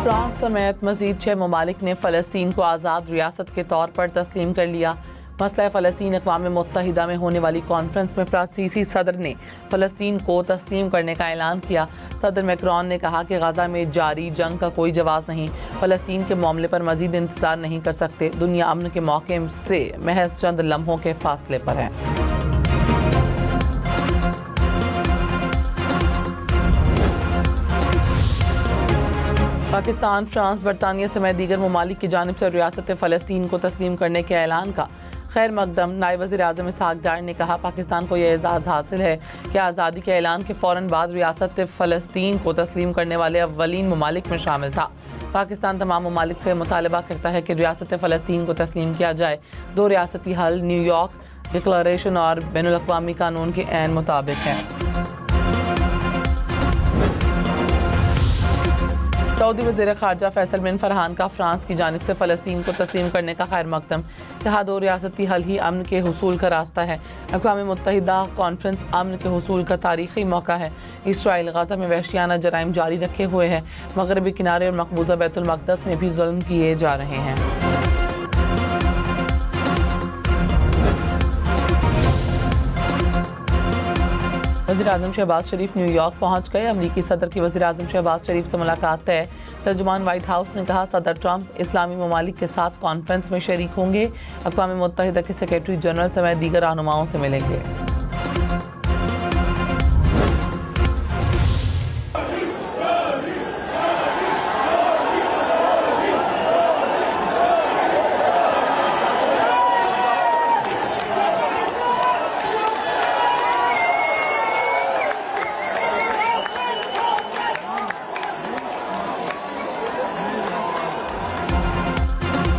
France समेत मजीद 6 ममालिक ने फ़लस्तीन को आज़ाद रियासत के तौर पर तस्लीम कर लिया। मसला फ़लस्तीन अक़वाम मुत्तहिदा में होने वाली कॉन्फ्रेंस में फ्रांसीसी सदर ने फ़लस्तीन को तस्लीम करने का ऐलान किया। सदर मैक्रोन ने कहा कि गज़ा में जारी जंग का कोई जवाब नहीं, फ़लस्तीन के मामले पर मजीद इंतज़ार नहीं कर सकते। दुनिया अमन के मौके से महज चंद लम्हों के फासले पर है। पाकिस्तान, फ्रांस, बरतानिया समेत दीगर ममालिक की जानिब से रियासत फ़लस्तीन को तस्लीम करने के ऐलान का खैर मकदम नायब वज़ीर आज़म इसहाक़ डार ने कहा, पाकिस्तान को यह एज़ाज़ हासिल है कि आज़ादी के ऐलान के फ़ौरन बाद रियासत फ़लस्तीन को तस्लीम करने वाले अव्वलीन ममालिक में शामिल था। पाकिस्तान तमाम ममालिक से मुतालबा करता है कि रियासत फ़लस्तीन को तस्लीम किया जाए। 2 रियासती हल न्यूयॉर्क डिक्लेरेशन और बैनुल अक़वामी कानून के ऐन मुताबिक है। सऊदी वज़ीर ख़ारजा फैसल बिन फरहान का फ्रांस की जानिब से फ़लस्तीन को तस्लीम करने का खैर मकदम, कहा 2 रियासती हल ही अमन के हुसूल का रास्ता है। अक़वाम मुत्तहिदा कॉन्फ्रेंस अमन के हुसूल का तारीख़ी मौका है। इसराइल गज़ा में वहशियाना जराइम जारी रखे हुए है। मगरबी किनारे और मकबूजा बैतुल मक़दस में भी जुल्म किए जा रहे हैं। वज़ीर आज़म शहबाज शरीफ न्यूयॉर्क पहुंच गए। अमरीकी सदर की वज़ीर आज़म शहबाज शरीफ से मुलाकात तय। तर्जुमान वाइट हाउस ने कहा, सदर ट्रंप इस्लामी ममालिक के साथ कॉन्फ्रेंस में शरीक होंगे। अक़वाम मुत्तहिदा के सेक्रेटरी जनरल समेत दीगर रहनुमाओं से मिलेंगे।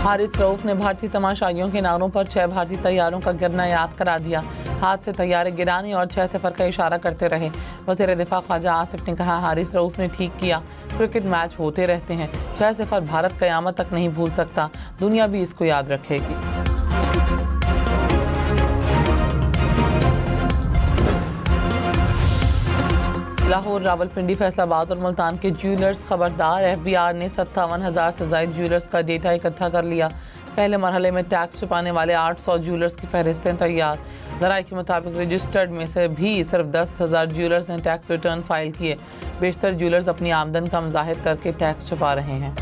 हारिस रऊफ ने भारतीय तमाशाइयों के नारों पर 6 भारतीय तैयारों का गिरना याद करा दिया। हाथ से तैयारे गिराने और 6 सिफर का इशारा करते रहे। वज़ीर दिफा ख्वाजा आसिफ ने कहा, हारिस रऊफ ने ठीक किया, क्रिकेट मैच होते रहते हैं, 6 सिफर भारत क़यामत तक नहीं भूल सकता, दुनिया भी इसको याद रखेगी। लाहौर, रावलपिंडी, फैसलाबाद और मुल्तान के ज्वेलर्स खबरदार, FBI ने 57,000 से ज़ायद ज्वेलर्स का डेटा इकट्ठा कर लिया। पहले मरहले में टैक्स छुपाने वाले 800 ज्वेलर्स की फहरिस्तें तैयार। ज़राए के मुताबिक रजिस्टर्ड में से भी सिर्फ 10,000 ज्वेलर्स ने टैक्स रिटर्न फाइल किए। बेशतर ज्वेलर्स अपनी आमदन कम ज़ाहिर करके टैक्स छुपा रहे हैं।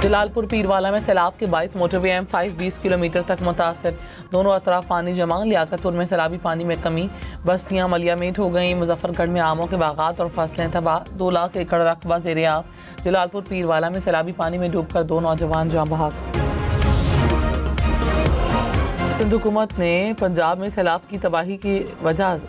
जलालपुर पीरवाला में सैलाब के बाइस मोटरवे M5 20 किलोमीटर तक मुतासर। दोनों अतराफ पानी जमा। लियाकतपुर में सैलाबी पानी में कमी। बस्तियां मलियामेट हो गईं। मुजफ्फरगढ़ में आमों के बागात और फसलें तबाह। 2 लाख एकड़ रकबा ज़ेर-ए-आब। जलालपुर पीरवाला में सैलाबी पानी में डूबकर 2 नौजवान जाँ बहक। सिंध हुकूमत ने पंजाब में सैलाब की तबाही की वजह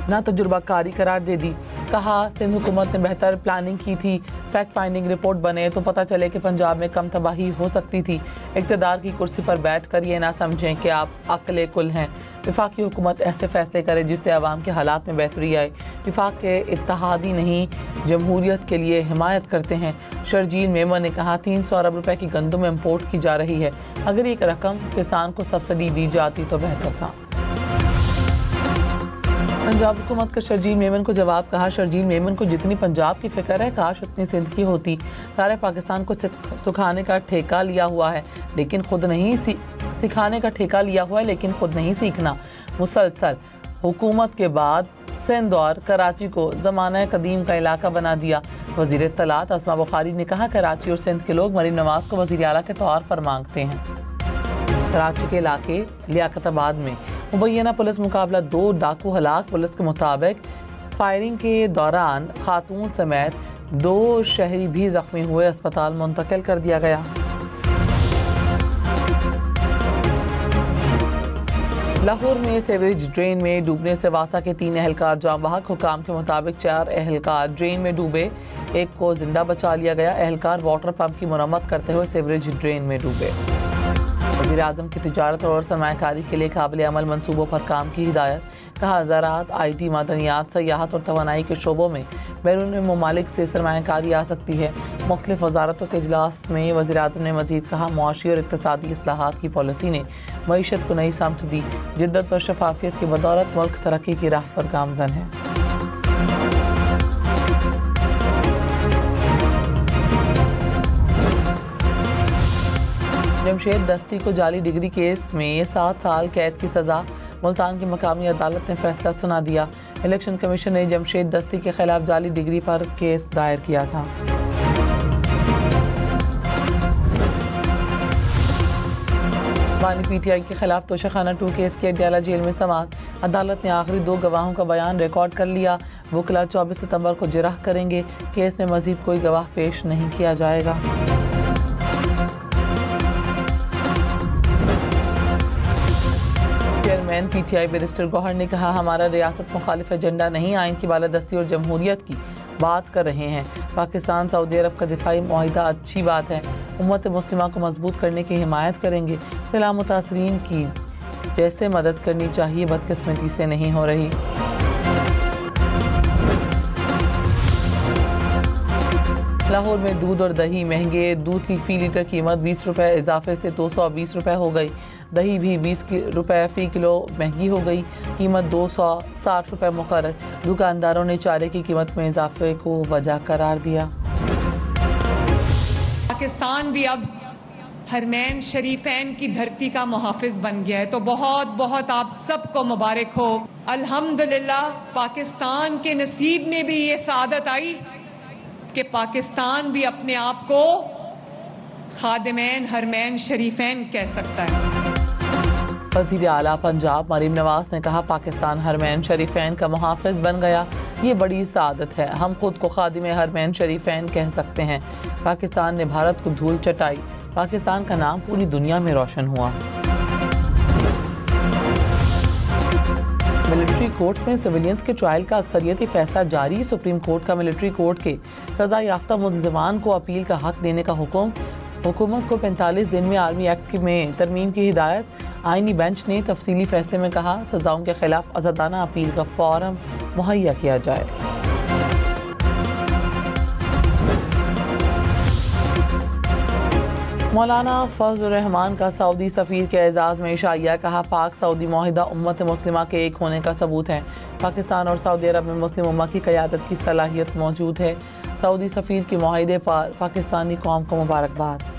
ना तजुर्बाकारी करार दे दी। कहा, सिंध हुकूमत ने बेहतर प्लानिंग की थी। फैक्ट फाइंडिंग रिपोर्ट बने तो पता चले कि पंजाब में कम तबाही हो सकती थी। इक़्तिदार की कुर्सी पर बैठ कर ये ना समझें कि आप अक्ल कुल हैं। वफाकी हुकूमत ऐसे फैसले करे जिससे आवाम के हालात में बेहतरी आए। वफाक के इत्तेहादी नहीं जमहूरियत के लिए हिमायत करते हैं। शर्जील मेमन ने कहा, 300 अरब रुपए की गंदम इम्पोर्ट की जा रही है। अगर एक रकम किसान को सब्सिडी दी जाती तो बेहतर था। पंजाब हुकूमत का शर्जील मेमन को जवाब। कहा, शर्जील मेमन को जितनी पंजाब की फिक्र है काश उतनी सिंध की होती। सारे पाकिस्तान को सिखाने का ठेका लिया हुआ है लेकिन खुद नहीं सिखाने का ठेका लिया हुआ है लेकिन खुद नहीं सीखना। मुसलसल हुकूमत के बाद सिंध और कराची को ज़माना कदीम का इलाका बना दिया। वज़ीर इत्तलात अस्मा बुखारी ने कहा, कराची और सिंध के लोग मरीम नवाज़ को वज़ीर आला के तौर पर मांगते हैं। कराची के इलाके लियाकताबाद में मुबैना पुलिस मुकाबला, 2 डाकू हलाक। पुलिस के मुताबिक फायरिंग के दौरान खातून समेत 2 शहरी भी जख्मी हुए। अस्पताल मुंतकिल कर दिया गया। लाहौर में सीवरेज ड्रेन में डूबने से वासा के 3 एहलकार जाँ बहक। हुकाम के मुताबिक 4 एहलकार ड्रेन में डूबे, एक को जिंदा बचा लिया गया। एहलकार वाटर पंप की मुरम्मत करते हुए सीवरेज ड्रेन में डूबे। वज़ीर आज़म की तिजारत और सरमायाकारी के लिए काबिल अमल मनसूबों पर काम की हिदायत। कहा, ज़राअत, IT, मादनियात, सयाहत और तवानाई के शोबों में बैरून ममालिक से सरमायाकारी आ सकती है। मुख्तलिफ वजारतों के इजलास में वज़ीर-ए-आज़म ने मज़ीद कहा, मुआशी और इक़्तिसादी इस्लाहात की पॉलिसी ने मईशत को नई समत दी। जिद्दत और शफाफियत की बदौलत मुल्क तरक्की की राह पर गामज़न है। जमशेद दस्ती को जाली डिग्री केस में 7 साल कैद की सज़ा। मुल्तान की मकामी अदालत ने फैसला सुना दिया। इलेक्शन कमीशन ने जमशेद दस्ती के खिलाफ जाली डिग्री पर केस दायर किया था। बानी पीटीआई के खिलाफ तोशाखाना 2 केस की अडयाला जेल में समाअत। अदालत ने आखिरी 2 गवाहों का बयान रिकॉर्ड कर लिया। वकला 24 सितंबर को जिरह करेंगे। केस में मजीद कोई गवाह पेश नहीं किया जाएगा। चेयरमैन पीटीआई बैरिस्टर गौहर ने कहा, हमारा रियासत मुखालिफ एजेंडा नहीं, आइन की बालादस्ती और जमहूरियत की बात कर रहे हैं। पाकिस्तान सऊदी अरब का दिफाई मुआहिदा अच्छी बात है। उम्मत मुस्लिमा को मजबूत करने की हिमायत करेंगे। सलाम मुतासरीन की जैसे मदद करनी चाहिए, बदकिस्मती से नहीं हो रही। लाहौर में दूध और दही महंगे। दूध की फ़ी लीटर कीमत 20 रुपये इजाफे से 220 रुपये हो गई। दही भी 20 रुपये फ़ी किलो महंगी हो गई। कीमत 260 रुपये मुकर्रर। दुकानदारों ने चारे की कीमत में इजाफे को वजह करार दिया। पाकिस्तान भी अब हरमैन शरीफैन की धरती का मुहाफिज बन गया है, तो बहुत बहुत आप सबको मुबारक हो। अल्हम्दुलिल्लाह पाकिस्तान के नसीब में भी ये सादत आई कि पाकिस्तान भी अपने आप को खादिमैन हरमैन शरीफैन कह सकता है। वज़ीर आला पंजाब मरीम नवाज ने कहा, पाकिस्तान हरमैन शरीफैन का मुहाफिज बन गया, ये बड़ी सादत है। हम खुद को खादिम हरमैन शरीफैन कह सकते हैं। पाकिस्तान ने भारत को धूल चटाई। पाकिस्तान का नाम पूरी दुनिया में रोशन हुआ। मिलिट्री कोर्ट्स में सिविलियंस के ट्रायल का अक्सरियती फैसला जारी। सुप्रीम कोर्ट का मिलिट्री कोर्ट के सजा याफ्ता मुल्ज़िमान को अपील का हक देने का हुक्म। हुकूमत को 45 दिन में आर्मी एक्ट में तरमीम की हिदायत। आईनी बेंच ने तफसीली फैसले में कहा, सजाओं के खिलाफ आज़ादाना अपील का फॉर्म मुहैया किया जाए। मौलाना फजल रहमान का सऊदी सफ़ीर के एजाज़ में इशाइया। कहा, पाक सऊदी मुआहिदा उम्मत मुस्लिमा के एक होने का सबूत है। पाकिस्तान और सऊदी अरब में मुस्लिम उम्मा की क़यादत की सलाहियत मौजूद है। सऊदी सफ़ीर के मुआहिदे पर पाकिस्तानी कौम को मुबारकबाद।